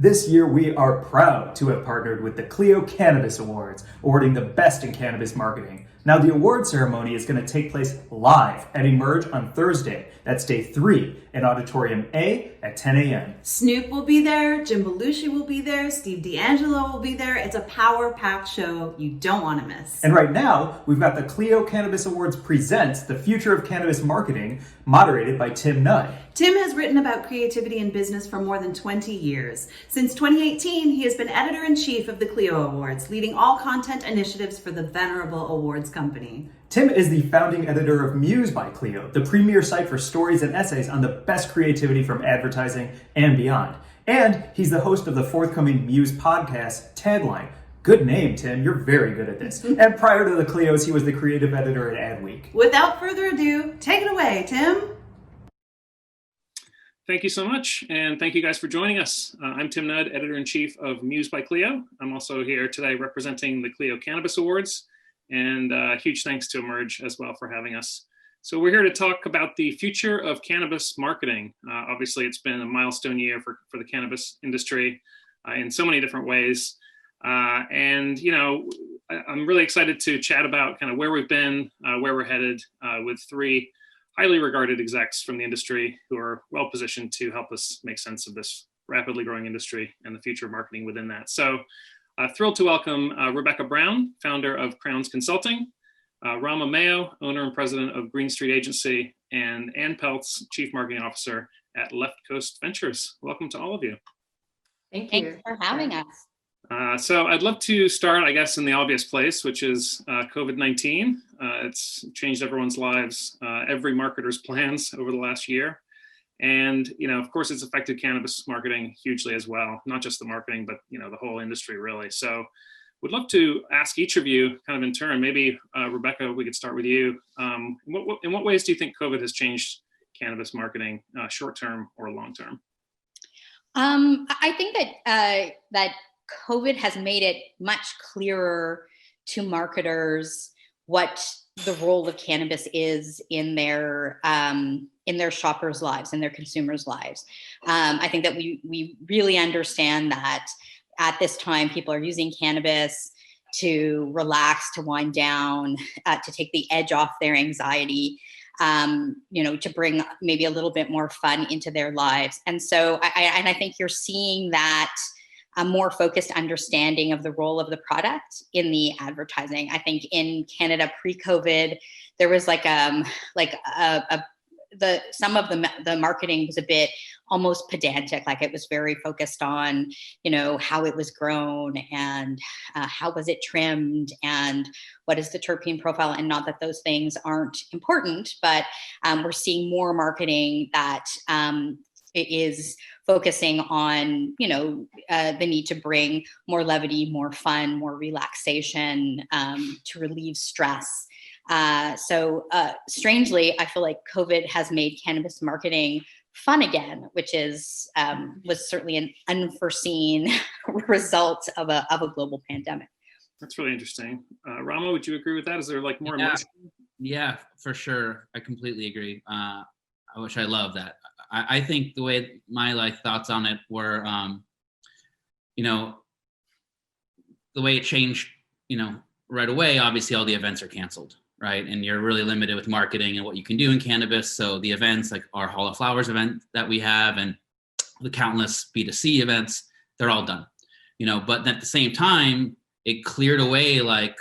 This year, we are proud to have partnered with the Clio Cannabis Awards, awarding the best in cannabis marketing. Now, the award ceremony is going to take place live at Emerge on Thursday. That's day 3 in Auditorium A at 10 a.m. Snoop will be there, Jim Belushi will be there, Steve D'Angelo will be there. It's a power-packed show you don't want to miss. And right now, we've got the Clio Cannabis Awards Presents The Future of Cannabis Marketing, moderated by Tim Nudd. Tim has written about creativity in business for more than 20 years. Since 2018, he has been editor-in-chief of the Clio Awards, leading all content initiatives for the venerable awards company. Tim is the founding editor of Muse by Clio, the premier site for stories and essays on the best creativity from advertising and beyond. And he's the host of the forthcoming Muse podcast, Tagline. Good name, Tim. You're very good at this. And prior to the Clios, he was the creative editor at Adweek. Without further ado, take it away, Tim. Thank you so much, and thank you guys for joining us. I'm Tim Nudd, editor-in-chief of Muse by Clio. I'm also here today representing the Clio Cannabis Awards, and huge thanks to Emerge as well for having us. So we're here to talk about the future of cannabis marketing. Obviously, it's been a milestone year for the cannabis industry in so many different ways. And, you know, I'm really excited to chat about kind of where we've been, where we're headed with 3 highly regarded execs from the industry who are well positioned to help us make sense of this rapidly growing industry and the future of marketing within that. So thrilled to welcome Rebecca Brown, founder of Crowns Consulting, Rama Mayo, owner and president of Green Street Agency, and Ann Peltz, chief marketing officer at Left Coast Ventures. Welcome to all of you. Thank you. Thanks for having us. So I'd love to start, I guess, in the obvious place, which is COVID-19. It's changed everyone's lives, every marketer's plans over the last year. And, you know, of course, it's affected cannabis marketing hugely as well, not just the marketing, but, you know, the whole industry really. So would love to ask each of you kind of in turn, maybe Rebecca, we could start with you. In what ways do you think COVID has changed cannabis marketing, short-term or long-term? I think that COVID has made it much clearer to marketers what the role of cannabis is in their shoppers' lives, in their consumers' lives. I think that we really understand that at this time, people are using cannabis to relax, to wind down, to take the edge off their anxiety, you know, to bring maybe a little bit more fun into their lives. And so I think you're seeing that a more focused understanding of the role of the product in the advertising. I think in Canada pre-COVID, there was some of the marketing was a bit almost pedantic, like it was very focused on, you know, how it was grown and how was it trimmed and what is the terpene profile. And not that those things aren't important, but we're seeing more marketing that it is focusing on, you know, the need to bring more levity, more fun, more relaxation, to relieve stress. So strangely, I feel like COVID has made cannabis marketing fun again, which is was certainly an unforeseen result of a global pandemic. That's really interesting. Rama, would you agree with that? Is there like more emotion? Yeah, for sure. I completely agree. I wish I loved that. I think the way my thoughts on it were, you know, the way it changed, you know, right away, obviously all the events are canceled, right? And you're really limited with marketing and what you can do in cannabis. So the events like our Hall of Flowers event that we have and the countless B2C events, they're all done, you know, but at the same time, it cleared away like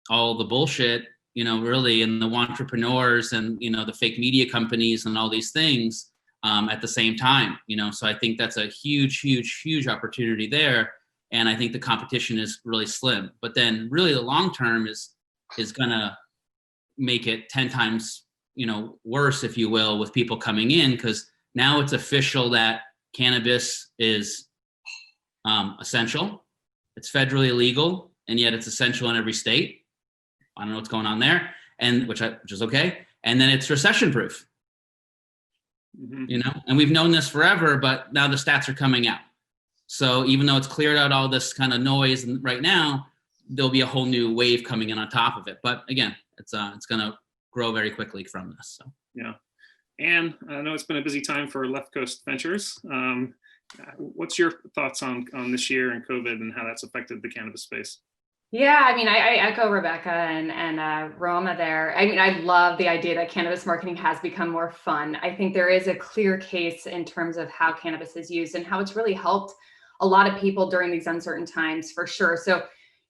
all the bullshit, you know, really, and the entrepreneurs and, you know, the fake media companies and all these things at the same time, you know, so I think that's a huge opportunity there. And I think the competition is really slim, but then really the long term is gonna make it 10 times, you know, worse, if you will, with people coming in, because now it's official that cannabis is essential. It's federally illegal, and yet it's essential in every state. I don't know what's going on there, and which is okay. And then it's recession proof. Mm-hmm. You know, and we've known this forever, but now the stats are coming out. So even though it's cleared out all this kind of noise right now, there'll be a whole new wave coming in on top of it. But again, it's going to grow very quickly from this. So yeah, and I know it's been a busy time for Left Coast Ventures. What's your thoughts on this year and COVID and how that's affected the cannabis space? Yeah, I mean, I echo Rebecca and Rama there. I mean, I love the idea that cannabis marketing has become more fun. I think there is a clear case in terms of how cannabis is used and how it's really helped a lot of people during these uncertain times, for sure. So,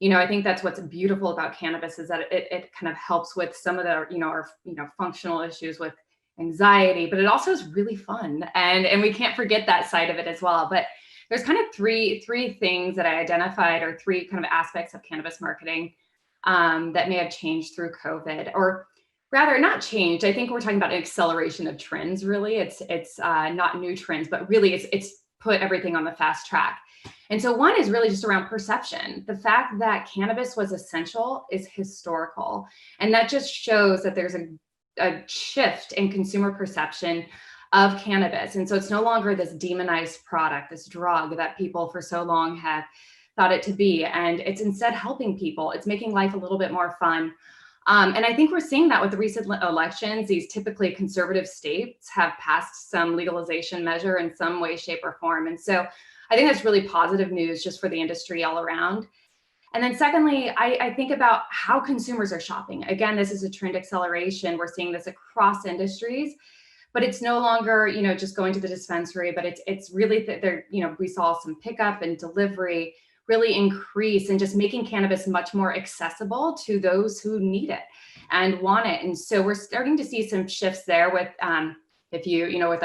I think that's what's beautiful about cannabis is that it kind of helps with some of the, our functional issues with anxiety, but it also is really fun, and we can't forget that side of it as well. But there's kind of three things that I identified, or three kind of aspects of cannabis marketing that may have changed through COVID, or rather not changed. I think we're talking about an acceleration of trends. Really, it's not new trends, but really it's put everything on the fast track. And so one is really just around perception. The fact that cannabis was essential is historical, and that just shows that there's a shift in consumer perception of cannabis. And so it's no longer this demonized product, this drug that people for so long have thought it to be. And it's instead helping people. It's making life a little bit more fun. And I think we're seeing that with the recent elections. These typically conservative states have passed some legalization measure in some way, shape, or form. And so I think that's really positive news just for the industry all around. And then secondly, I think about how consumers are shopping. Again, this is a trend acceleration. We're seeing this across industries. But it's no longer, just going to the dispensary, but it's really that there, we saw some pickup and delivery really increase, and just making cannabis much more accessible to those who need it and want it. And so we're starting to see some shifts there with, with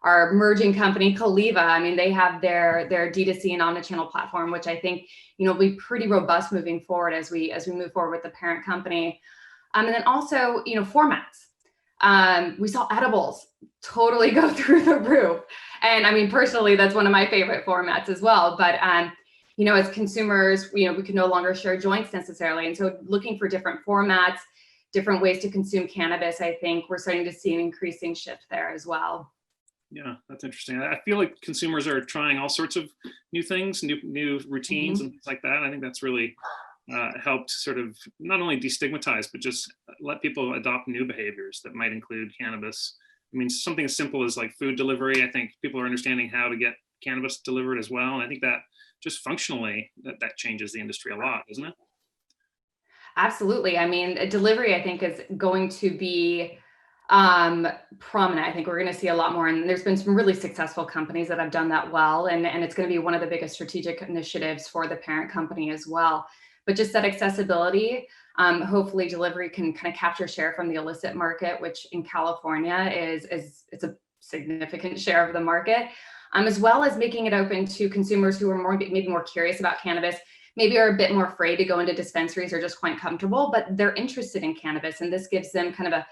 our merging company, Caliva. I mean, they have their D2C and omnichannel platform, which I think, will be pretty robust moving forward as we move forward with the parent company. And then also, formats. We saw edibles totally go through the roof. And I mean, personally, that's one of my favorite formats as well. But, as consumers, we can no longer share joints necessarily. And so looking for different formats, different ways to consume cannabis, I think we're starting to see an increasing shift there as well. Yeah, that's interesting. I feel like consumers are trying all sorts of new things, new routines and things like that. I think that's really helped sort of not only destigmatize, but just let people adopt new behaviors that might include cannabis. I mean, something as simple as like food delivery. I think people are understanding how to get cannabis delivered as well. And I think that just functionally, that changes the industry a lot, doesn't it? Absolutely. I mean, delivery, I think, is going to be prominent. I think we're going to see a lot more. And there's been some really successful companies that have done that well. And it's going to be one of the biggest strategic initiatives for the parent company as well. But just that accessibility, hopefully delivery can kind of capture share from the illicit market, which in California it's a significant share of the market, as well as making it open to consumers who are maybe more curious about cannabis, maybe are a bit more afraid to go into dispensaries or just quite comfortable, but they're interested in cannabis. And this gives them kind of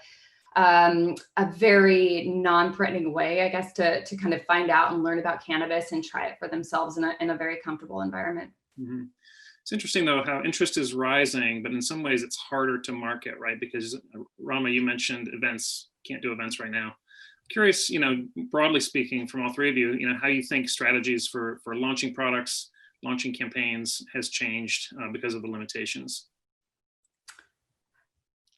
a very non-threatening way, I guess, to kind of find out and learn about cannabis and try it for themselves in a very comfortable environment. Mm-hmm. It's interesting, though, how interest is rising, but in some ways it's harder to market, right? Because Rama, you mentioned events, can't do events right now. Curious, broadly speaking, from all three of you, how you think strategies for launching products, launching campaigns has changed because of the limitations.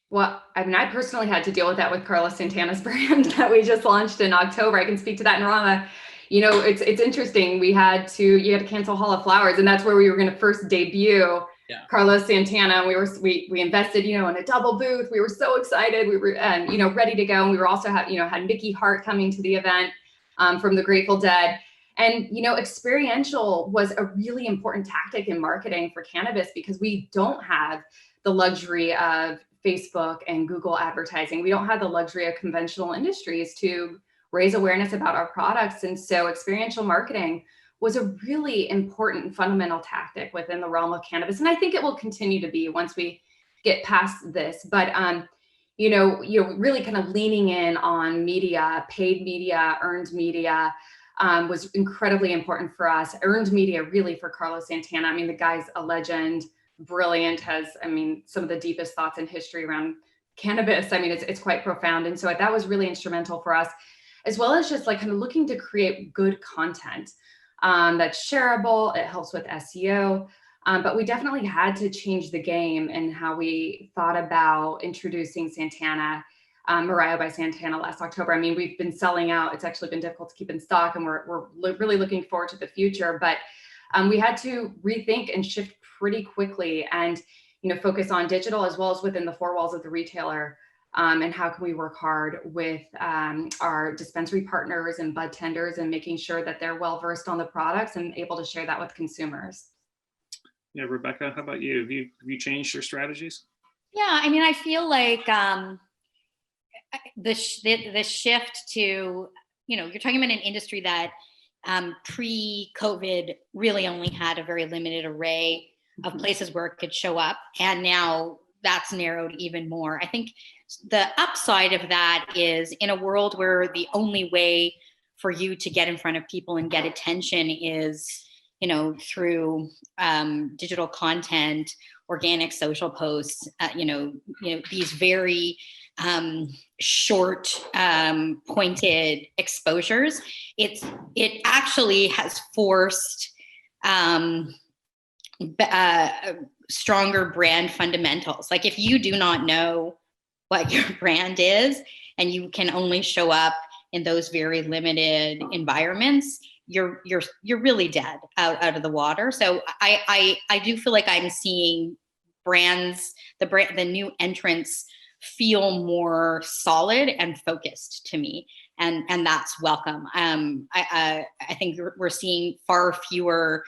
Well, I mean, I personally had to deal with that with Carlos Santana's brand that we just launched in October. I can speak to that in Rama. It's interesting. You had to cancel Hall of Flowers, and that's where we were going to first debut Carlos Santana. We invested, in a double booth. We were so excited. We were, ready to go. And we were also had Mickey Hart coming to the event from the Grateful Dead. And, experiential was a really important tactic in marketing for cannabis because we don't have the luxury of Facebook and Google advertising. We don't have the luxury of conventional industries to raise awareness about our products. And so experiential marketing was a really important fundamental tactic within the realm of cannabis. And I think it will continue to be once we get past this. But, really kind of leaning in on media, paid media, earned media was incredibly important for us. Earned media really for Carlos Santana. I mean, the guy's a legend, brilliant, has, some of the deepest thoughts in history around cannabis. I mean, it's quite profound. And so that was really instrumental for us, as well as just like kind of looking to create good content that's shareable. It helps with SEO. But we definitely had to change the game in how we thought about introducing Santana Mayo by Santana last October. I mean, we've been selling out. It's actually been difficult to keep in stock, and we're really looking forward to the future. But we had to rethink and shift pretty quickly, and focus on digital as well as within the four walls of the retailer. And how can we work hard with our dispensary partners and bud tenders, and making sure that they're well versed on the products and able to share that with consumers. Yeah, Rebecca, how about you? Have you changed your strategies? Yeah, I mean, I feel like the shift to, you're talking about an industry that pre-COVID really only had a very limited array of places where it could show up, and now that's narrowed even more. I think the upside of that is, in a world where the only way for you to get in front of people and get attention is, through digital content, organic social posts, these very short, pointed exposures. It actually has forced stronger brand fundamentals. Like, if you do not know what your brand is and you can only show up in those very limited environments, you're really dead out of the water. So I do feel like I'm seeing brands, the new entrants, feel more solid and focused to me, and that's welcome. I think we're seeing far fewer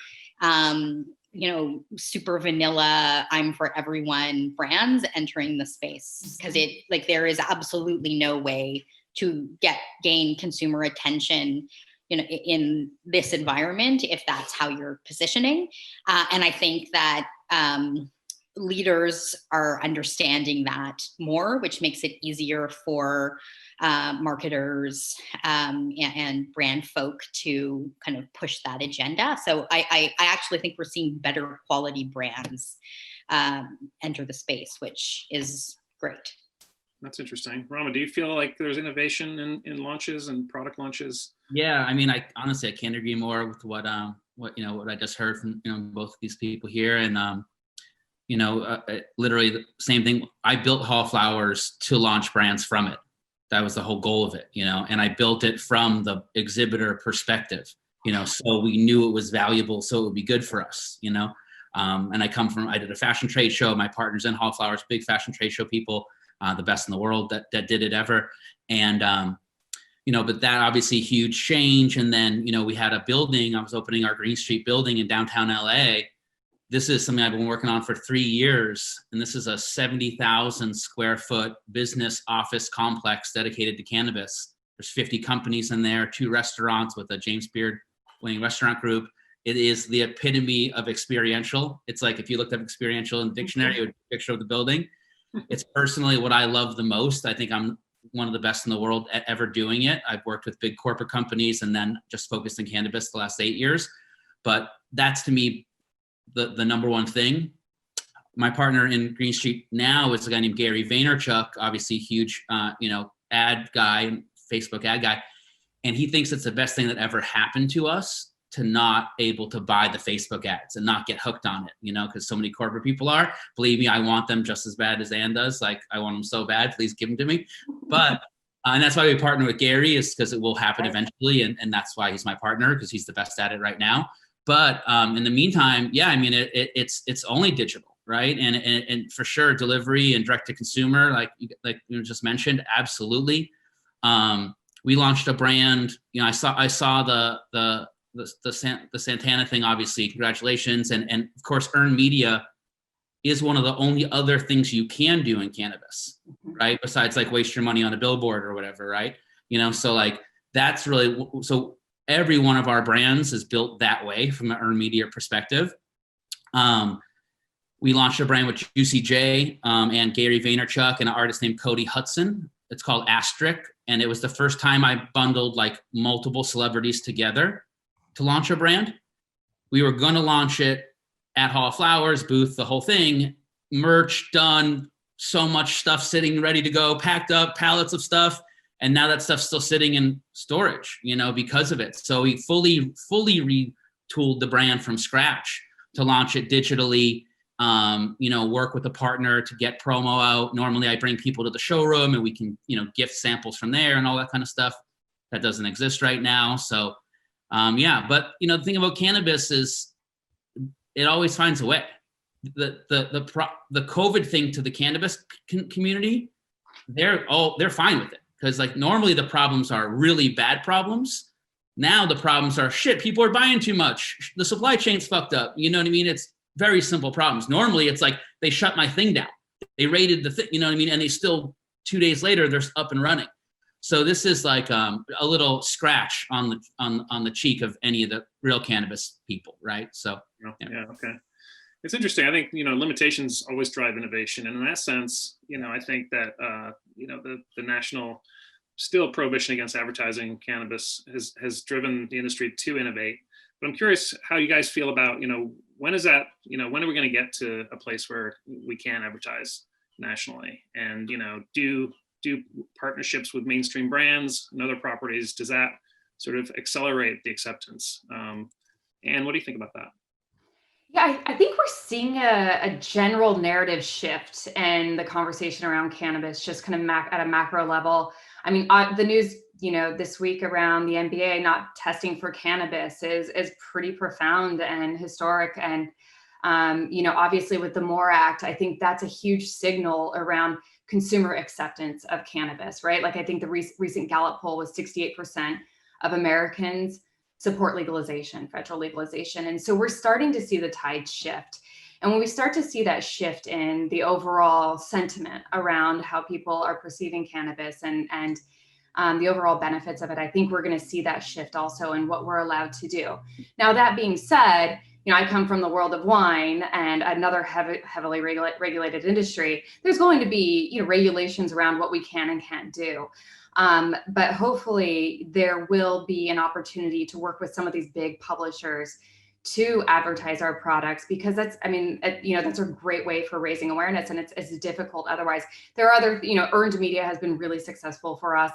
super vanilla, I'm for everyone brands entering the space, because there is absolutely no way to gain consumer attention, in this environment, if that's how you're positioning. And I think that leaders are understanding that more, which makes it easier for marketers and brand folk to kind of push that agenda. So I actually think we're seeing better quality brands enter the space, which is great. That's interesting. Rama, do you feel like there's innovation in launches and product launches? Yeah, I mean, I honestly can't agree more with what I just heard from both of these people here, and literally the same thing. I built Hall Flowers to launch brands from it. That was the whole goal of it, and I built it from the exhibitor perspective, so we knew it was valuable, so it would be good for us, and I did a fashion trade show. My partner's in Hall Flowers, big fashion trade show people, the best in the world that did it ever. And, but that obviously huge change. And then, we had a building, I was opening our Green Street building in downtown LA. This is something I've been working on for 3 years. And this is a 70,000 square foot business office complex dedicated to cannabis. There's 50 companies in there, 2 restaurants with a James Beard winning restaurant group. It is the epitome of experiential. It's like, if you looked up experiential in the dictionary, it would be a picture of the building. It's personally what I love the most. I think I'm one of the best in the world at ever doing it. I've worked with big corporate companies and then just focused on cannabis the last 8 years. But that's, to me, the number one thing. My partner in Green Street now is a guy named Gary Vaynerchuk, obviously huge, ad guy, Facebook ad guy. And he thinks it's the best thing that ever happened to us to not able to buy the Facebook ads and not get hooked on it, because so many corporate people are. Believe me, I want them just as bad as Ann does. Like, I want them so bad, please give them to me. But, and that's why we partner with Gary, is because it will happen eventually. And that's why he's my partner, because he's the best at it right now. But in the meantime, yeah, I mean, it's only digital, right? And for sure, delivery and direct to consumer, like you just mentioned, absolutely. We launched a brand, I saw the Santana thing, obviously, congratulations. And of course, earned media is one of the only other things you can do in cannabis, right? Besides like waste your money on a billboard or whatever, right? So like, that's really, so every one of our brands is built that way from an earned media perspective. We launched a brand with Juicy J and Gary Vaynerchuk and an artist named Cody Hudson. It's called Asterisk. And it was the first time I bundled like multiple celebrities together to launch a brand. We were going to launch it at Hall Flowers, booth, the whole thing, merch done, so much stuff sitting ready to go, packed up, pallets of stuff. And now that stuff's still sitting in storage, because of it. So we fully retooled the brand from scratch to launch it digitally work with a partner to get promo out. Normally I bring people to the showroom and we can, gift samples from there and all that kind of stuff. That doesn't exist right now. So, but the thing about cannabis is it always finds a way. The COVID thing to the cannabis community, they're fine with it. Because like normally the problems are really bad problems. Now the problems are shit, people are buying too much. The supply chain's fucked up. You know what I mean? It's very simple problems. Normally it's like they shut my thing down. They raided the thing, you know what I mean? And they still 2 days later, they're up and running. So this is like a little scratch on the cheek of any of the real cannabis people, right? So yeah, okay. It's interesting. I think limitations always drive innovation, and in that sense, I think that the national still prohibition against advertising cannabis has driven the industry to innovate. But I'm curious how you guys feel about when is that when are we going to get to a place where we can advertise nationally, and do partnerships with mainstream brands and other properties, does that sort of accelerate the acceptance? And what do you think about that? Yeah, I think we're seeing a general narrative shift in the conversation around cannabis, just kind of at a macro level. I mean, the news, this week around the NBA not testing for cannabis is pretty profound and historic. And, obviously with the MORE Act, I think that's a huge signal around consumer acceptance of cannabis, right? Like I think the recent Gallup poll was 68% of Americans support legalization, federal legalization. And so we're starting to see the tide shift. And when we start to see that shift in the overall sentiment around how people are perceiving cannabis and the overall benefits of it, I think we're going to see that shift also in what we're allowed to do. Now, that being said, I come from the world of wine and another heavily regulated industry. There's going to be regulations around what we can and can't do. But hopefully there will be an opportunity to work with some of these big publishers to advertise our products, because that's a great way for raising awareness, and it's difficult otherwise. There are other, earned media has been really successful for us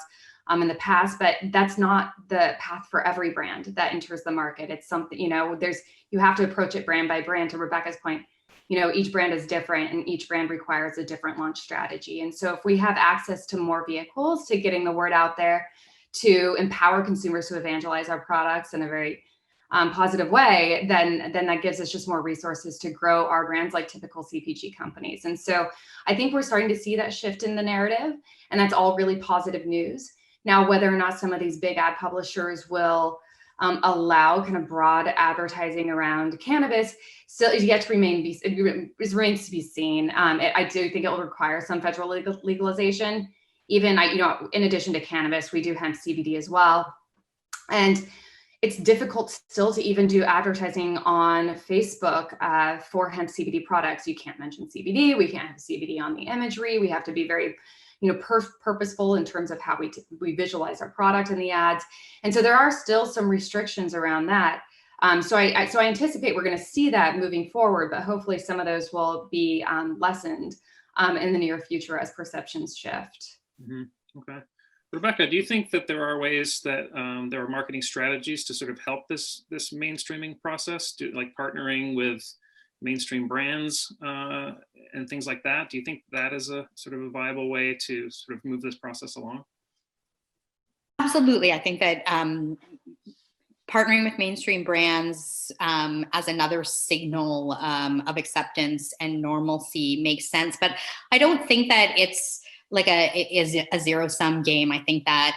in the past, but that's not the path for every brand that enters the market. It's something, you have to approach it brand by brand. To Rebecca's point, each brand is different and each brand requires a different launch strategy. And so if we have access to more vehicles to getting the word out there, to empower consumers to evangelize our products in a very positive way, then that gives us just more resources to grow our brands like typical CPG companies. And so I think we're starting to see that shift in the narrative, and that's all really positive news. Now, whether or not some of these big ad publishers will allow kind of broad advertising around cannabis still is yet to remains to be seen. I do think it will require some federal legalization. Even in addition to cannabis, we do hemp CBD as well. And it's difficult still to even do advertising on Facebook for hemp CBD products. You can't mention CBD. We can't have CBD on the imagery. We have to be very purposeful in terms of how we visualize our product in the ads. And so there are still some restrictions around that. So I anticipate we're going to see that moving forward, but hopefully some of those will be lessened in the near future as perceptions shift. Mm-hmm. Okay. Rebecca, do you think that there are ways that there are marketing strategies to sort of help this mainstreaming process, like partnering with mainstream brands and things like that? Do you think that is a sort of a viable way to sort of move this process along? Absolutely. I think that partnering with mainstream brands as another signal of acceptance and normalcy makes sense. But I don't think that it's like a zero-sum game. I think that,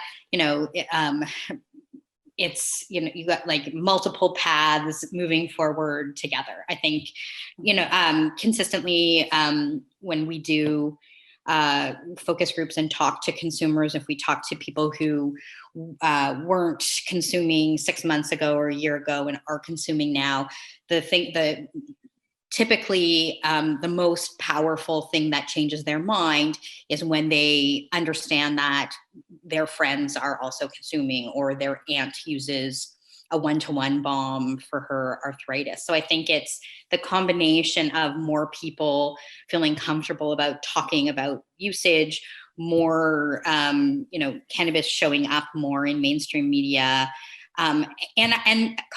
it's, you got like multiple paths moving forward together. I think, consistently when we do focus groups and talk to consumers, if we talk to people who weren't consuming 6 months ago or a year ago and are consuming now, typically the most powerful thing that changes their mind is when they understand that their friends are also consuming, or their aunt uses a 1-to-1 balm for her arthritis. So I think it's the combination of more people feeling comfortable about talking about usage, more, cannabis showing up more in mainstream media, And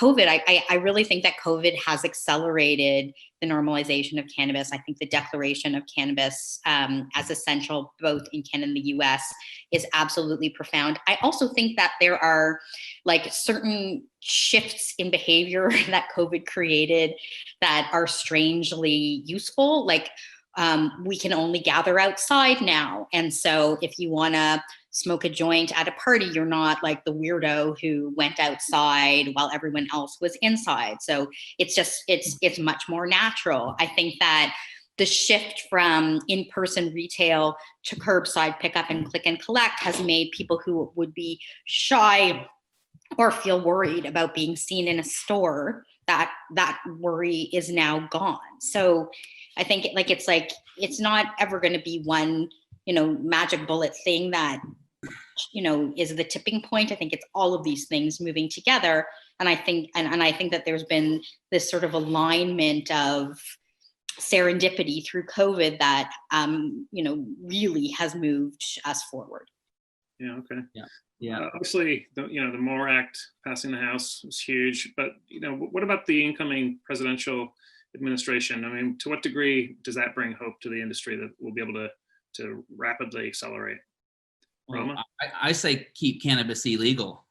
COVID, I really think that COVID has accelerated the normalization of cannabis. I think the declaration of cannabis as essential, both in Canada and the US, is absolutely profound. I also think that there are like certain shifts in behavior that COVID created that are strangely useful. Like we can only gather outside now. And so if you want to smoke a joint at a party, you're not like the weirdo who went outside while everyone else was inside. So it's much more natural. I think that the shift from in-person retail to curbside pickup and click and collect has made people who would be shy or feel worried about being seen in a store, that worry is now gone. So I think it's not ever going to be one, magic bullet thing that, is the tipping point. I think it's all of these things moving together. And I think, and I think that there's been this sort of alignment of serendipity through COVID that, really has moved us forward. Yeah. Okay. Yeah. Obviously, the MORE Act passing the House was huge, but what about the incoming presidential administration? I mean, to what degree does that bring hope to the industry that we'll be able to rapidly accelerate? Well, I say keep cannabis illegal.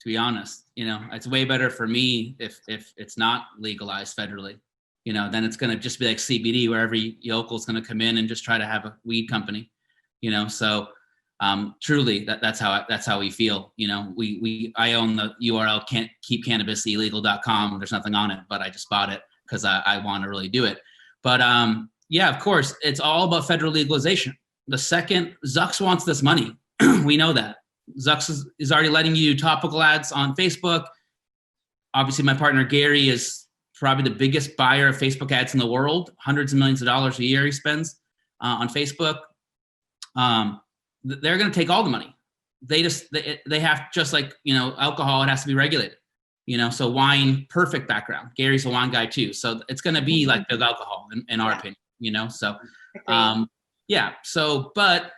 To be honest, it's way better for me if it's not legalized federally. Then it's going to just be like CBD, where every yokel is going to come in and just try to have a weed company. So truly, that's how we feel. I own the URL keepcannabisillegal.com. There's nothing on it, but I just bought it because I want to really do it. But yeah, of course, it's all about federal legalization. The second Zucks wants this money, we know that. Zucks is already letting you do topical ads on Facebook. Obviously, my partner Gary is probably the biggest buyer of Facebook ads in the world. Hundreds of millions of dollars a year he spends on Facebook. They're going to take all the money. They have, just like, alcohol, it has to be regulated. So wine, perfect background. Gary's a wine guy too. So it's going to be like big alcohol in our opinion, so yeah. So, but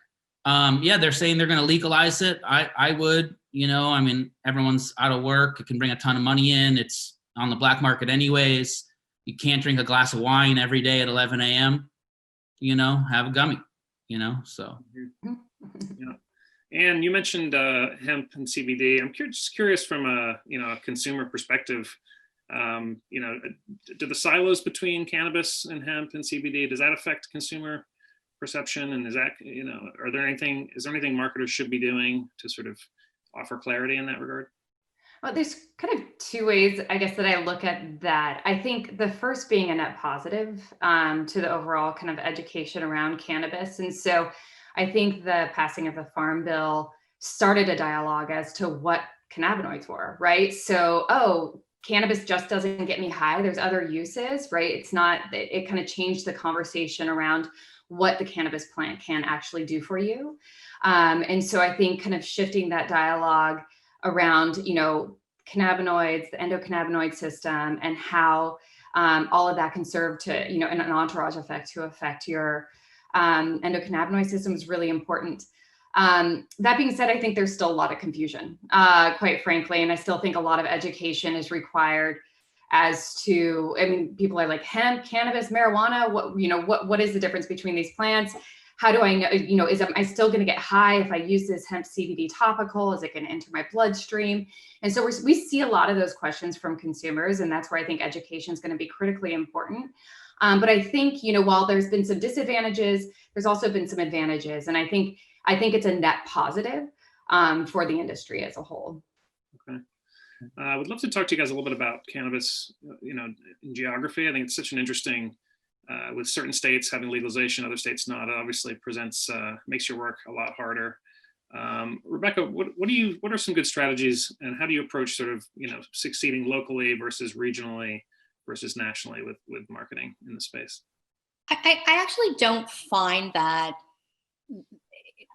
they're saying they're going to legalize it. I would, everyone's out of work. It can bring a ton of money in. It's on the black market anyways. You can't drink a glass of wine every day at 11 a.m. Have a gummy, so. Yeah. And you mentioned hemp and CBD. I'm just curious from a consumer perspective. Do the silos between cannabis and hemp and CBD, does that affect consumer perception? And is that is there anything marketers should be doing to sort of offer clarity in that regard? Well, there's kind of two ways, I guess, that I look at that. I think the first being a net positive to the overall kind of education around cannabis. And so I think the passing of the Farm Bill started a dialogue as to what cannabinoids were, right? So, cannabis just doesn't get me high. There's other uses, right? It kind of changed the conversation around what the cannabis plant can actually do for you. And so I think kind of shifting that dialogue around, cannabinoids, the endocannabinoid system, and how all of that can serve to, an entourage effect to affect your endocannabinoid system is really important. That being said, I think there's still a lot of confusion, quite frankly, and I still think a lot of education is required as to, people are like hemp, cannabis, marijuana, what is the difference between these plants? How do I know, am I still going to get high if I use this hemp CBD topical? Is it going to enter my bloodstream? And so we see a lot of those questions from consumers, and that's where I think education is going to be critically important. But I think, while there's been some disadvantages, there's also been some advantages. And I think it's a net positive for the industry as a whole. Okay. I would love to talk to you guys a little bit about cannabis, in geography. I think it's such an interesting, with certain states having legalization, other states not, it obviously makes your work a lot harder. Rebecca, what are some good strategies, and how do you approach sort of, succeeding locally versus regionally versus nationally with marketing in the space? I actually don't find that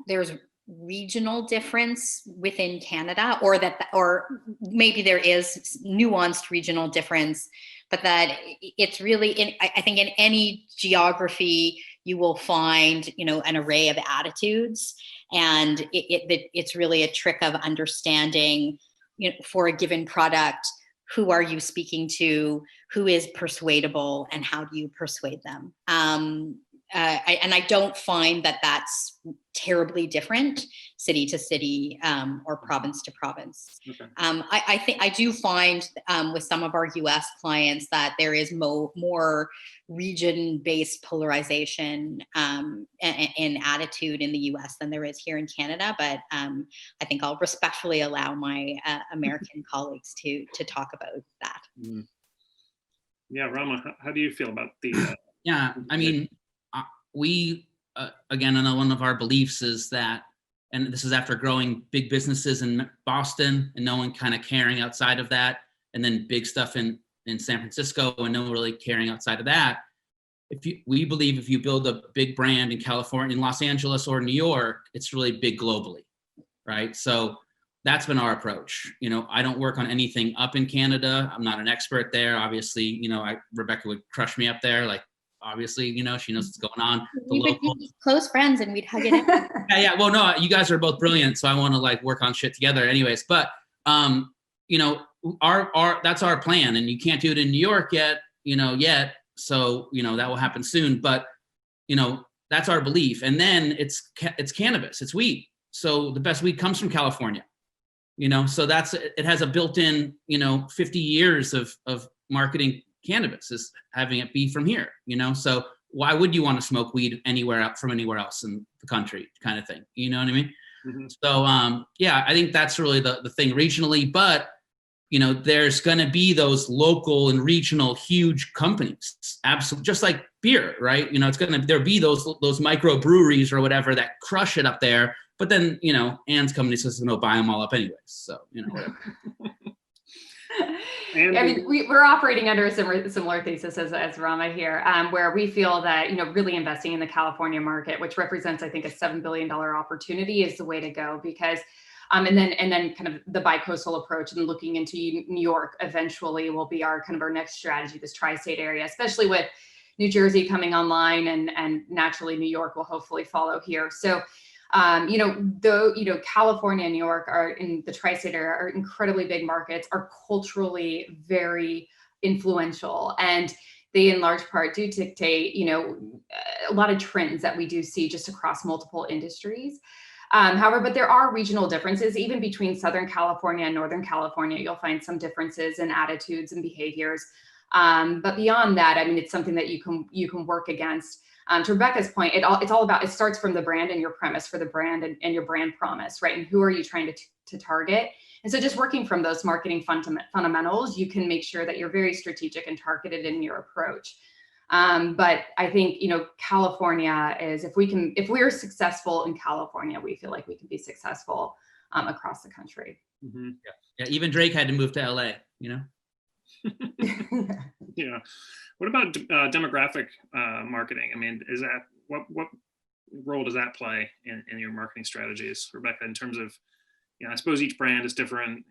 there's regional difference within Canada, or maybe there is nuanced regional difference, but that it's really I think in any geography you will find an array of attitudes, and it's really a trick of understanding for a given product, who are you speaking to, who is persuadable, and how do you persuade them? I don't find that that's terribly different city to city or province to province. Okay. I do find with some of our US clients that there is more region-based polarization in attitude in the US than there is here in Canada. But I think I'll respectfully allow my American colleagues to talk about that. Mm. Yeah, Rama, how do you feel about the? Yeah, I mean, we, again, I know one of our beliefs is that, and this is after growing big businesses in Boston and no one kind of caring outside of that, and then big stuff in San Francisco and no one really caring outside of that. We believe if you build a big brand in California, in Los Angeles or New York, it's really big globally, right? So that's been our approach. I don't work on anything up in Canada. I'm not an expert there. Obviously, Rebecca would crush me up there. Like, obviously, she knows what's going on. We would be close friends and we'd hug it out. Yeah. Well, no, you guys are both brilliant. So I want to work on shit together anyways. But, that's our plan, and you can't do it in New York yet. So, that will happen soon, but, that's our belief. And then it's cannabis, it's weed. So the best weed comes from California, so it has a built-in, 50 years of marketing cannabis is having it be from here, so why would you want to smoke weed anywhere else in the country, kind of thing, you know what I mean? Mm-hmm. So I think that's really the thing regionally, but there's going to be those local and regional huge companies, absolutely, just like beer, right? There'll be those micro breweries or whatever that crush it up there, but then Anne's company says no, buy them all up anyways, so whatever. I mean, we're operating under a similar thesis as Rama here, where we feel that, really investing in the California market, which represents, I think, a $7 billion opportunity, is the way to go, because, and then kind of the bi-coastal approach and looking into New York eventually will be our next strategy, this tri-state area, especially with New Jersey coming online, and naturally New York will hopefully follow here. So, California and New York are in the tri-state area are incredibly big markets, are culturally very influential, and they in large part do dictate, a lot of trends that we do see just across multiple industries. However, but there are regional differences, even between Southern California and Northern California. You'll find some differences in attitudes and behaviors. But beyond that, I mean, it's something that you can work against. To Rebecca's point, it's all about, it starts from the brand and your premise for the brand and your brand promise, right? And who are you trying to target? And so just working from those marketing fundamentals, you can make sure that you're very strategic and targeted in your approach. But I think, California is, if we're successful in California, we feel like we can be successful across the country. Mm-hmm. Yeah. Even Drake had to move to LA, Yeah. What about demographic marketing? I mean, is that what role does that play in your marketing strategies, Rebecca, in terms of, I suppose each brand is different,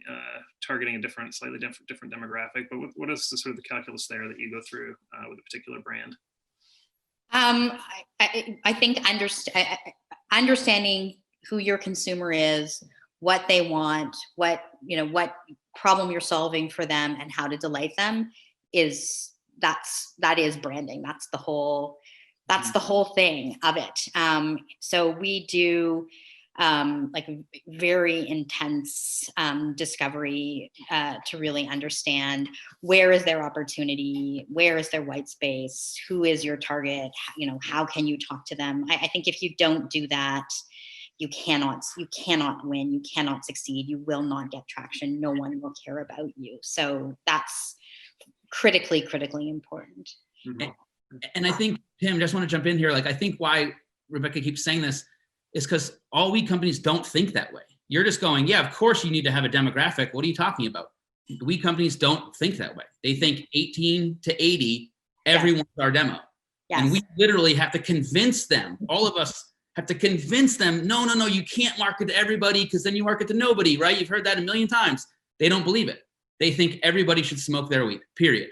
targeting a slightly different demographic, but what is the sort of the calculus there that you go through with a particular brand? I think understanding who your consumer is, what they want, what problem you're solving for them, and how to delight them that is branding. That's the whole thing of it. So we do very intense discovery to really understand where is their opportunity, where is their white space, who is your target, how can you talk to them. I think if you don't do that, you cannot win, you cannot succeed, you will not get traction, no one will care about you. So that's critically important. Mm-hmm. And I think, Tim, just want to jump in here. I think why Rebecca keeps saying this is because all weed companies don't think that way. You're just going, yeah, of course you need to have a demographic. What are you talking about? Weed companies don't think that way. They think 18 to 80, everyone's our demo. Yes. And we literally have to convince them, all of us have to convince them, no, you can't market to everybody because then you market to nobody, right? You've heard that a million times. They don't believe it. They think everybody should smoke their weed, period.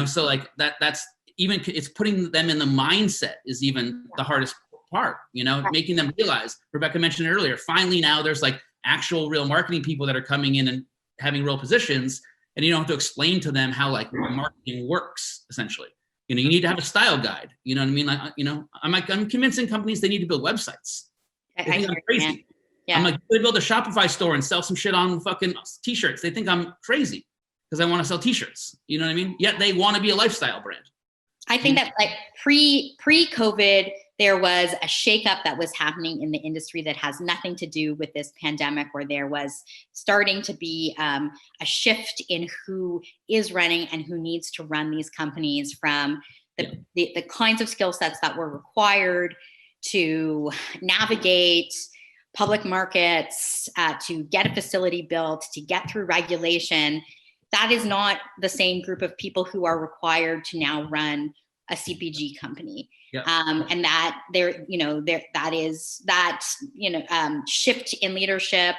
So that's even, it's putting them in the mindset is even the hardest part, making them realize. Rebecca mentioned earlier, finally now there's actual real marketing people that are coming in and having real positions, and you don't have to explain to them how like marketing works, essentially. You know, you need to have a style guide. You know what I mean? Like, you know, I'm convincing companies they need to build websites. They think I'm crazy. Yeah. I'm like, they build a Shopify store and sell some shit on fucking t-shirts. They think I'm crazy because I want to sell t-shirts. You know what I mean? Yet they want to be a lifestyle brand. I think that like pre-COVID, there was a shakeup that was happening in the industry that has nothing to do with this pandemic, where there was starting to be a shift in who is running and who needs to run these companies, from the kinds of skill sets that were required to navigate public markets, to get a facility built, to get through regulation. That is not the same group of people who are required to now run a CPG company. Yeah. And that shift in leadership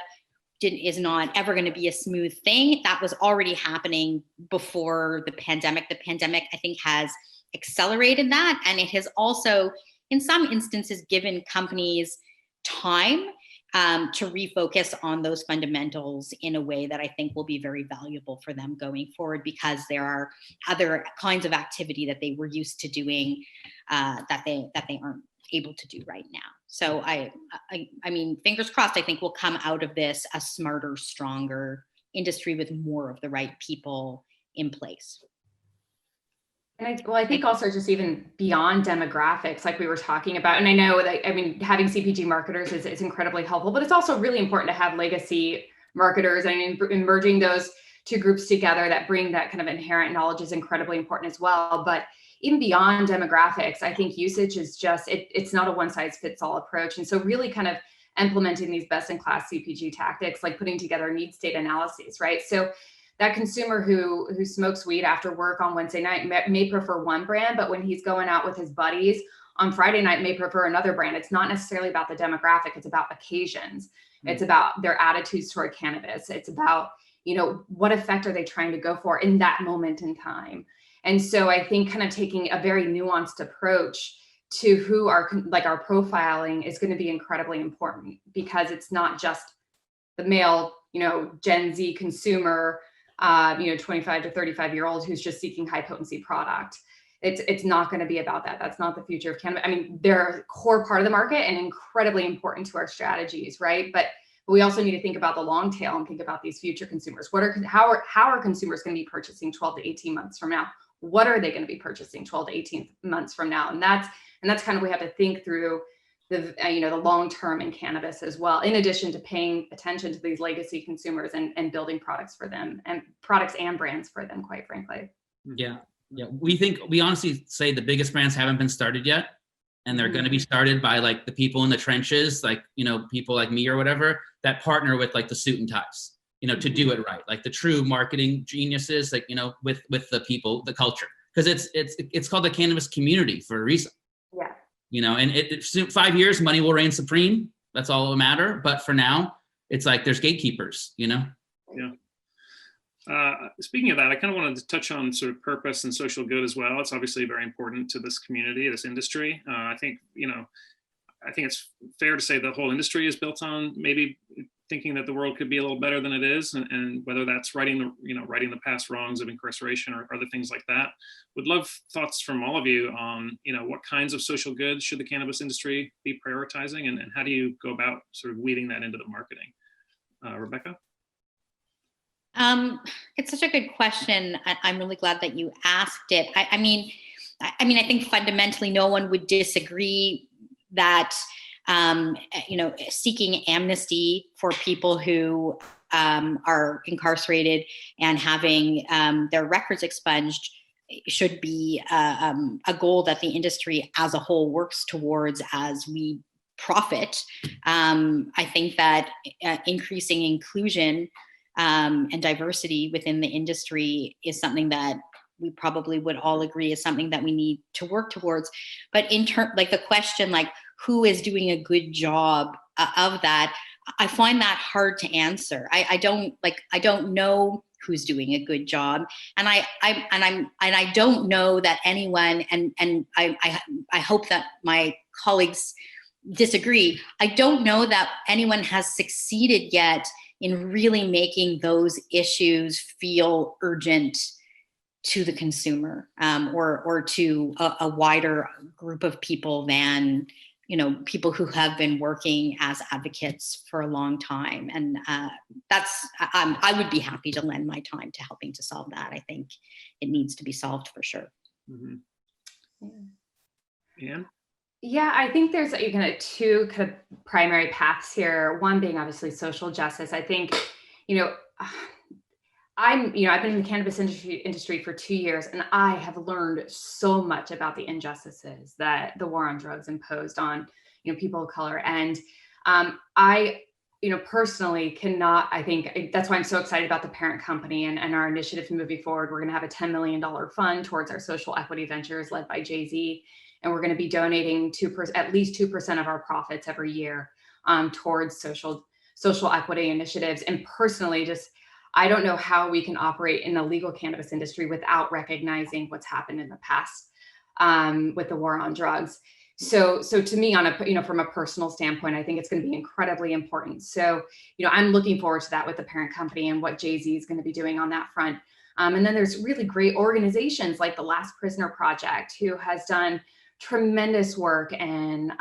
is not ever going to be a smooth thing. That was already happening before the pandemic. The pandemic, I think, has accelerated that. And it has also, in some instances, given companies time to refocus on those fundamentals in a way that I think will be very valuable for them going forward, because there are other kinds of activity that they were used to doing that they aren't able to do right now. So I mean, fingers crossed, I think we'll come out of this a smarter, stronger industry with more of the right people in place. And I think also just even beyond demographics, like we were talking about, and I know that, I mean, having CPG marketers is incredibly helpful, but it's also really important to have legacy marketers. I mean, merging those two groups together that bring that kind of inherent knowledge is incredibly important as well. But even beyond demographics, I think usage is just, it's not a one size fits all approach. And so really kind of implementing these best in class CPG tactics, like putting together needs state analyses, right? So that consumer who smokes weed after work on Wednesday night may prefer one brand, but when he's going out with his buddies on Friday night, may prefer another brand. It's not necessarily about the demographic. It's about occasions. It's about their attitudes toward cannabis. It's about, you know, what effect are they trying to go for in that moment in time? And so I think kind of taking a very nuanced approach to who our profiling is going to be incredibly important, because it's not just the male, you know, Gen Z consumer, 25 to 35-year-old who's just seeking high potency product. It's not going to be about that. That's not the future of cannabis. I mean, they're a core part of the market and incredibly important to our strategies, right? But we also need to think about the long tail and think about these future consumers. How are consumers going to be purchasing 12 to 18 months from now? What are they going to be purchasing 12 to 18 months from now? And that's kind of, we have to think through the long term in cannabis as well, in addition to paying attention to these legacy consumers and building products for them, and products and brands for them, quite frankly. Yeah. We honestly say the biggest brands haven't been started yet, and they're going to be started by like the people in the trenches, like, you know, people like me or whatever, that partner with like the suit and ties, you know, to do it right, like the true marketing geniuses, like, you know, with the people, the culture, because it's called the cannabis community for a reason. Yeah. You know, and 5 years, money will reign supreme. That's all that matter. But for now, it's like there's gatekeepers, you know? Yeah. Speaking of that, I kind of wanted to touch on sort of purpose and social good as well. It's obviously very important to this community, this industry. I think it's fair to say the whole industry is built on maybe thinking that the world could be a little better than it is, and whether that's righting the past wrongs of incarceration or other things like that. Would love thoughts from all of you on, you know, what kinds of social goods should the cannabis industry be prioritizing, and how do you go about sort of weaving that into the marketing? Rebecca? It's such a good question. I'm really glad that you asked it. I mean, I think fundamentally no one would disagree that seeking amnesty for people who are incarcerated and having their records expunged should be a goal that the industry as a whole works towards as we profit. I think that increasing inclusion and diversity within the industry is something that we probably would all agree is something that we need to work towards. But in terms, like the question, like who is doing a good job of that, I find that hard to answer. I don't know who's doing a good job, and I don't know that anyone, and I hope that my colleagues disagree. I don't know that anyone has succeeded yet in really making those issues feel urgent to the consumer, or to a wider group of people than, people who have been working as advocates for a long time. And I would be happy to lend my time to helping to solve that. I think it needs to be solved for sure. Mm-hmm. Yeah. Yeah, I think there's kind of two kind of primary paths here. One being obviously social justice. I think, I've been in the cannabis industry for 2 years, and I have learned so much about the injustices that the war on drugs imposed on, people of color. And I, personally cannot, I think that's why I'm so excited about the parent company and our initiative moving forward. We're going to have a $10 million fund towards our social equity ventures led by Jay-Z. And we're going to be donating at least 2% of our profits every year towards social equity initiatives. And personally, I don't know how we can operate in the legal cannabis industry without recognizing what's happened in the past with the war on drugs. So to me, from a personal standpoint, I think it's going to be incredibly important. So, I'm looking forward to that with the parent company and what Jay-Z is going to be doing on that front. And then there's really great organizations like the Last Prisoner Project, who has done tremendous work, and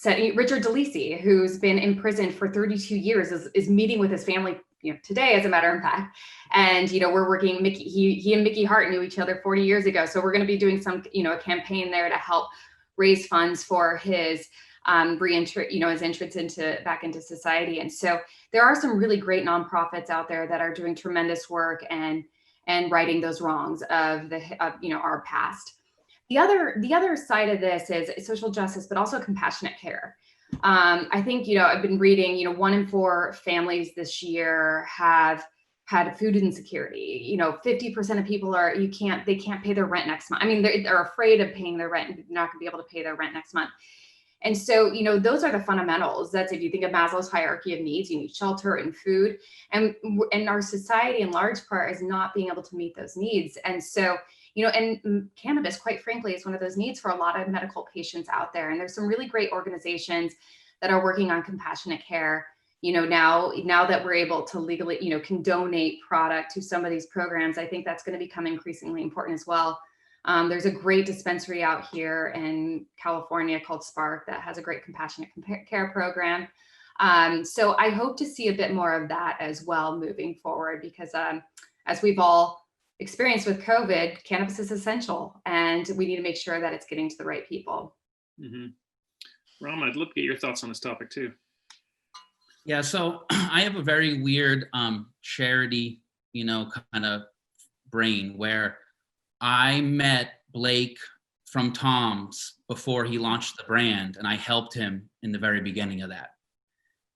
Richard DeLisi, who's been in prison for 32 years, is meeting with his family today, as a matter of fact. And we're working. He and Mickey Hart knew each other 40 years ago, so we're going to be doing some a campaign there to help raise funds for his his entrance back into society. And so there are some really great nonprofits out there that are doing tremendous work and righting those wrongs of our past. The other side of this is social justice, but also compassionate care. I think, I've been reading, 1 in 4 families this year have had food insecurity. 50% of people they can't pay their rent next month. I mean, they're afraid of paying their rent and not gonna be able to pay their rent next month. And so, those are the fundamentals. That's, if you think of Maslow's hierarchy of needs, you need shelter and food. And our society in large part is not being able to meet those needs. And so, and cannabis, quite frankly, is one of those needs for a lot of medical patients out there. And there's some really great organizations that are working on compassionate care. Now that we're able to legally, can donate product to some of these programs, I think that's going to become increasingly important as well. There's a great dispensary out here in California called Spark that has a great compassionate care program. So I hope to see a bit more of that as well moving forward, because as we've all experienced with COVID, cannabis is essential, and we need to make sure that it's getting to the right people. Mm-hmm. Rama, I'd love to get your thoughts on this topic too. Yeah, so I have a very weird charity, kind of brain, where I met Blake from Tom's before he launched the brand, and I helped him in the very beginning of that.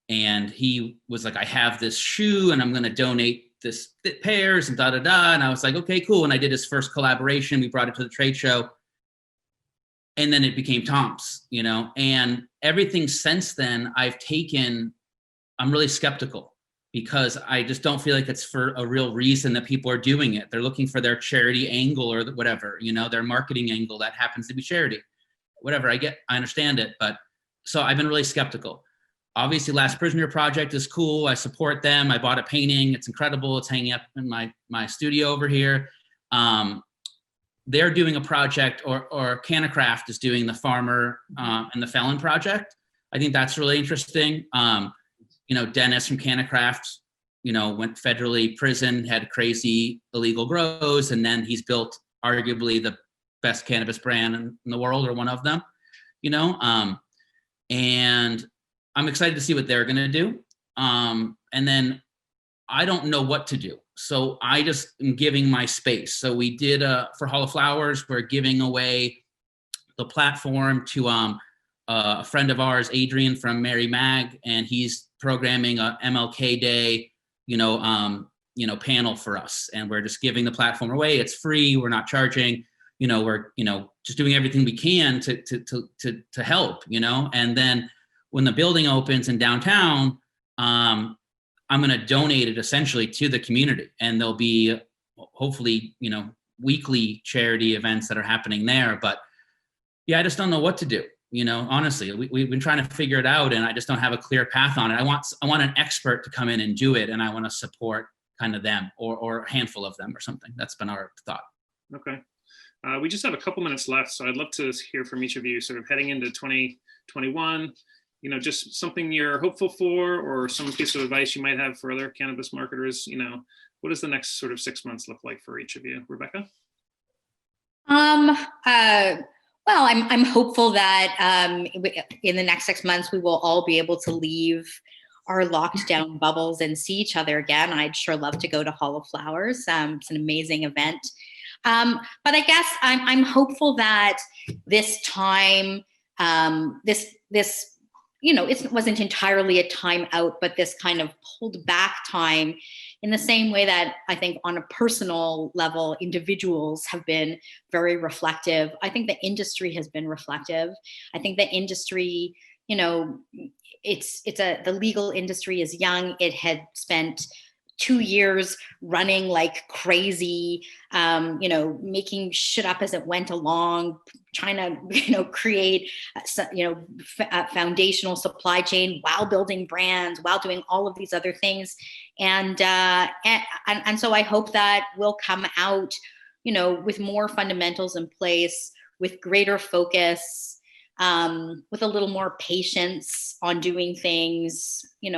And he was like, I have this shoe and I'm going to donate this pairs and da-da-da. And I was like, okay, cool. And I did his first collaboration. We brought it to the trade show. And then it became Tom's, and everything since then I'm really skeptical, because I just don't feel like it's for a real reason that people are doing it. They're looking for their charity angle or whatever, their marketing angle that happens to be charity, whatever. I understand it. But so I've been really skeptical. Obviously, Last Prisoner Project is cool. I support them. I bought a painting. It's incredible. It's hanging up in my studio over here. They're doing a project, or Canacraft is doing the Farmer and the Felon project. I think that's really interesting. Dennis from Canacraft, went federally prison, had crazy illegal grows, and then he's built arguably the best cannabis brand in the world, or one of them, and I'm excited to see what they're going to do. And then I don't know what to do. So I just am giving my space. So we did for Hall of Flowers, we're giving away the platform to a friend of ours, Adrian from Mary Mag, and he's programming a MLK Day, panel for us. And we're just giving the platform away. It's free. We're not charging. We're just doing everything we can to help. And then when the building opens in downtown, I'm going to donate it essentially to the community, and there'll be hopefully, weekly charity events that are happening there. But yeah, I just don't know what to do. honestly, we've been trying to figure it out, and I just don't have a clear path on it. I want an expert to come in and do it, and I want to support kind of them or a handful of them or something. That's been our thought. Okay. We just have a couple minutes left, so I'd love to hear from each of you sort of heading into 2021, just something you're hopeful for, or some piece of advice you might have for other cannabis marketers. What does the next sort of 6 months look like for each of you? Rebecca? Well, I'm hopeful that in the next 6 months, we will all be able to leave our locked down bubbles and see each other again. I'd sure love to go to Hall of Flowers. It's an amazing event. But I guess I'm hopeful that this time, it wasn't entirely a time out, but this kind of pulled back time, in the same way that I think on a personal level, individuals have been very reflective. I think the industry has been reflective. I think the industry, the legal industry is young. It had spent 2 years running like crazy, making shit up as it went along, trying to create, a foundational supply chain while building brands, while doing all of these other things. And so I hope that we'll come out, with more fundamentals in place, with greater focus, with a little more patience on doing things, in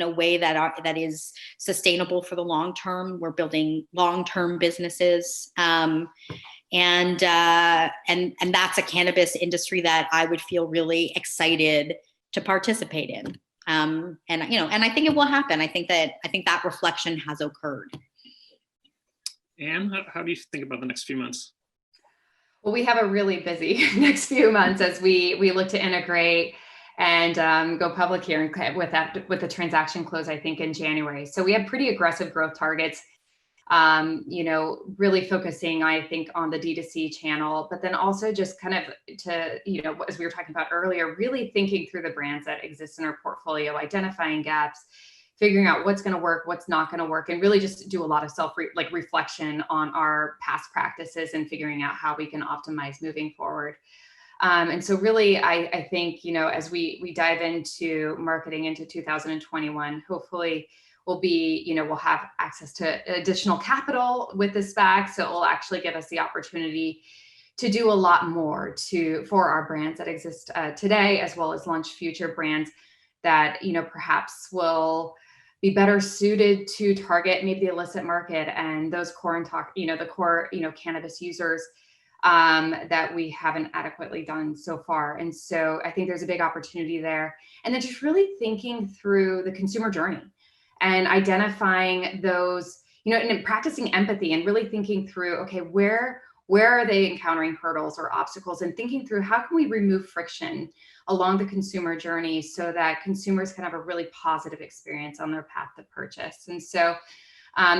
a way that is sustainable for the long term. We're building long-term businesses, and that's a cannabis industry that I would feel really excited to participate in. And I think it will happen. I think that reflection has occurred. Anne, how do you think about the next few months? Well, we have a really busy next few months as we look to integrate and go public here with the transaction close, I think, in January. So we have pretty aggressive growth targets, really focusing, I think, on the D2C channel, but then also just kind of to, as we were talking about earlier, really thinking through the brands that exist in our portfolio, identifying gaps, figuring out what's going to work, what's not going to work, and really just do a lot of reflection on our past practices and figuring out how we can optimize moving forward. And so really, I think, as we dive into marketing into 2021, hopefully we'll have access to additional capital with this SPAC. So it will actually give us the opportunity to do a lot more for our brands that exist today, as well as launch future brands that, perhaps will be better suited to target maybe the illicit market and those core cannabis users that we haven't adequately done so far. And so I think there's a big opportunity there. And then just really thinking through the consumer journey and identifying those, and practicing empathy and really thinking through, okay, where are they encountering hurdles or obstacles, and thinking through how can we remove friction along the consumer journey so that consumers can have a really positive experience on their path to purchase. And so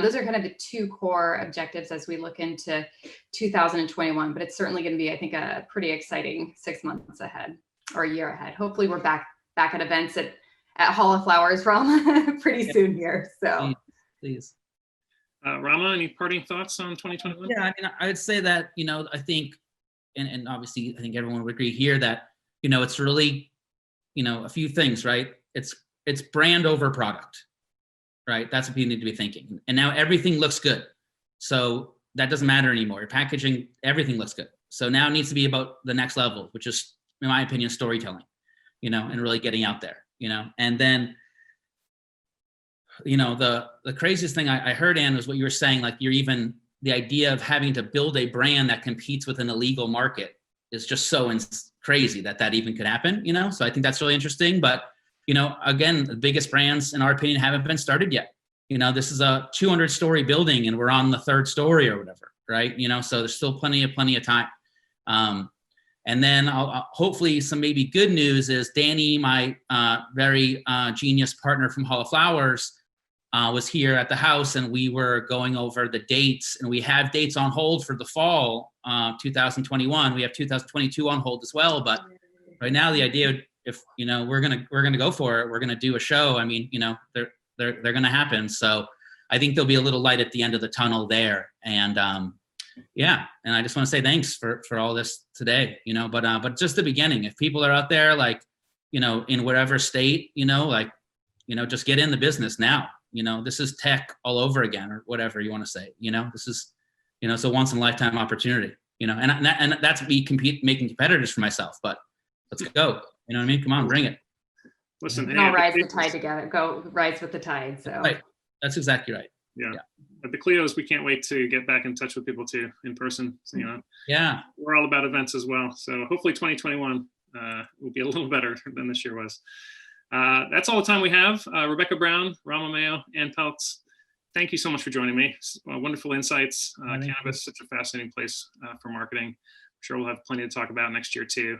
those are kind of the two core objectives as we look into 2021, but it's certainly going to be, I think, a pretty exciting 6 months ahead, or a year ahead. Hopefully we're back at events at Hall of Flowers, Rama, pretty soon here. So Please. Rama, any parting thoughts on 2021? Yeah, I would say that, I think, and obviously I think everyone would agree here that, it's really, a few things, right? It's brand over product, right? That's what you need to be thinking. And now everything looks good. So that doesn't matter anymore. Your packaging, everything looks good. So now it needs to be about the next level, which is, in my opinion, storytelling, and really getting out there, and then, the craziest thing I heard, Anne, was what you were saying, like the idea of having to build a brand that competes with an illegal market is just so crazy that even could happen, So I think that's really interesting. But, again, the biggest brands, in our opinion, haven't been started yet. This is a 200-story building and we're on the 3rd story or whatever, right? So there's still plenty of time. And then hopefully some maybe good news is Danny, my very genius partner from Hall of Flowers, was here at the house, and we were going over the dates, and we have dates on hold for the fall 2021. We have 2022 on hold as well, but right now the idea, if we're gonna go for it, we're gonna do a show. I mean, they're gonna happen. So I think there'll be a little light at the end of the tunnel there, and Yeah, and I just want to say thanks for all this today, but just the beginning. If people are out there, like, in whatever state, just get in the business now. This is tech all over again, or whatever you want to say. This is, it's a once in a lifetime opportunity. And that's me making competitors for myself. But let's go. You know what I mean? Come on, bring it. Listen, It all rides the tide together. Go rides with the tide. So right. That's exactly right. Yeah. At the Clios, we can't wait to get back in touch with people too in person. So, yeah, we're all about events as well. So hopefully 2021 will be a little better than this year was. That's all the time we have. Rebecca Brown, Rama, Mayo, and Peltz, thank you so much for joining me. Wonderful insights. Cannabis, such a fascinating place for marketing. I'm sure we'll have plenty to talk about next year too.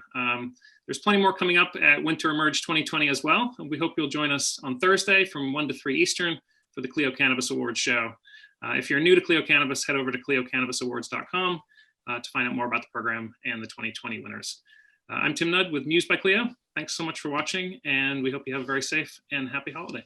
There's plenty more coming up at Winter Emerge 2020 as well. And we hope you'll join us on Thursday from 1 to 3 Eastern for the Clio Cannabis Awards show. If you're new to Clio Cannabis, head over to cliocannabisawards.com to find out more about the program and the 2020 winners. I'm Tim Nudd with Muse by Clio. Thanks so much for watching, and we hope you have a very safe and happy holiday.